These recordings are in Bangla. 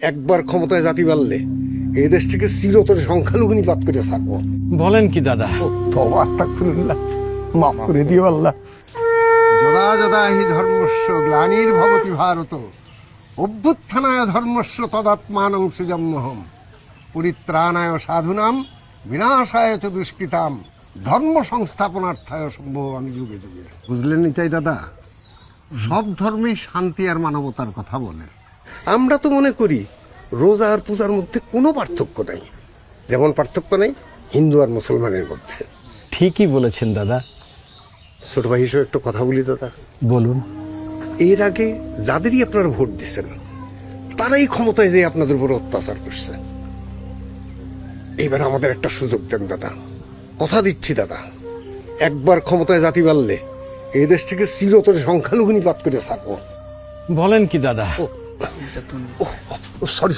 একবার ক্ষমতায় জাতি বাড়লে এই দেশ থেকে চিরতরে সংখ্যালঘু নিপাত করে ছাড়বো। বলেন কি দাদা? তওবা আস্তাগফিরুল্লাহ, মাফ করে দিও আল্লাহ। যদা যদা হি ধর্মস্য গ্লানির্ভবতি ভারত অভ্যুত্থানায় ধর্মস্য তদাত্মানং সৃজম্যহম পরিত্রাণায় সাধুনাম বিনাশায় চ দুষ্কৃতাম ধর্ম সংস্থাপনার্থায় সম্ভব আমি যুগে যুগে। বুঝলেন নিতাই দাদা, সব ধর্মেই শান্তি আর মানবতার কথা বলে। আমরা তো মনে করি রোজা আর পূজার মধ্যে কোনো পার্থক্য নাই, যেমন পার্থক্য নেই হিন্দু আর মুসলমানের মধ্যে। ঠিকই বলেছেন দাদা। ছোট ভাই হিসেবে একটু কথা বলি দাদা। বলুন। এর আগে যাদেরই আপনারা ভোট দিচ্ছেন তারাই ক্ষমতায় যেয়ে আপনাদের উপর অত্যাচার করছে। এবার আমাদের একটা সুযোগ দেন দাদা, কথা দিচ্ছি দাদা, একবার ক্ষমতায় জাতি বাড়লে এই দেশ থেকে চিরতরে সংখ্যালঘু নিপাত করে ছাড়বো। বলেন কি দাদা?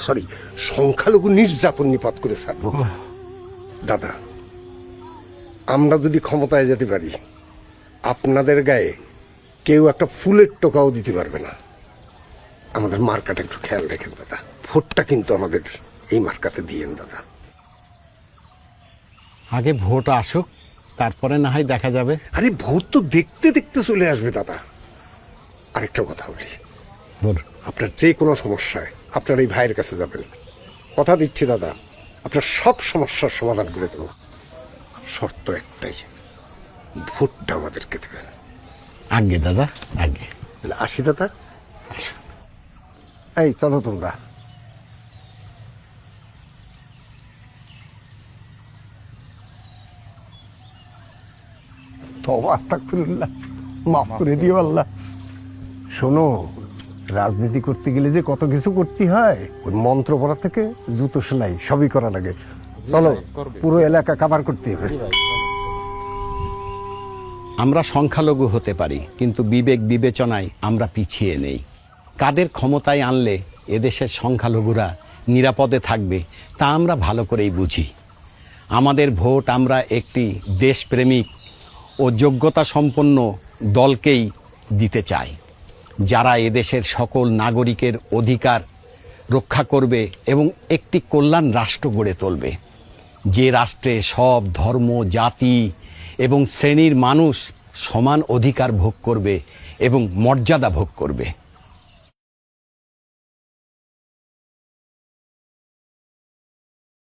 সরি, সংখ্যালঘু নির্যাতন নিপাত করে ছাড়বো। দাদা, আমরা যদি ক্ষমতায় যেতে পারি আপনাদের গায়ে কেউ একটা ফুলের টোকাও দিতে পারবে না। আমাদের মার্কাটা একটু খেয়াল রাখেন দাদা, ভোটটা কিন্তু আমাদের এই মার্কাতে দিয়েন দাদা। আগে ভোট আসুক, তারপরে না হয় দেখা যাবে। আরে ভোট তো দেখতে দেখতে চলে আসবে দাদা। আরেকটা কথা বলি, বলুন। আপনার যে কোনো সমস্যায় আপনার এই ভাইয়ের কাছে যাবেন, কথা দিচ্ছি দাদা, আপনার সব সমস্যার সমাধান করে দেব। শর্ত একটাই, ভোটটা আমাদেরকে দেবেন। আগে দাদা, আগে। আসি দাদা। এই চলো তোমরা। তওবা আস্তাগফিরুল্লাহ, মাফ করে দিও আল্লাহ। শোনো, রাজনীতি করতে গেলে যে কত কিছু করতে হয়, ওই মন্ত্র পড়া থেকে জুতো সেলাই সবই করা লাগে। চলো, পুরো এলাকা কাভার করতে হবে। আমরা সংখ্যালঘু হতে পারি, কিন্তু বিবেক বিবেচনায় আমরা পিছিয়ে নেই। কাদের ক্ষমতায় আনলে এদেশের সংখ্যালঘুরা নিরাপদে থাকবে তা আমরা ভালো করেই বুঝি। আমাদের ভোট আমরা একটি দেশপ্রেমিক ও যোগ্যতা সম্পন্ন দলকেই দিতে চাই, যারা এদেশের সকল নাগরিকের অধিকার রক্ষা করবে এবং একটি কল্যাণ রাষ্ট্র গড়ে তুলবে, যে রাষ্ট্রে সব ধর্ম, জাতি এবং শ্রেণীর মানুষ সমান অধিকার ভোগ করবে এবং মর্যাদা ভোগ করবে।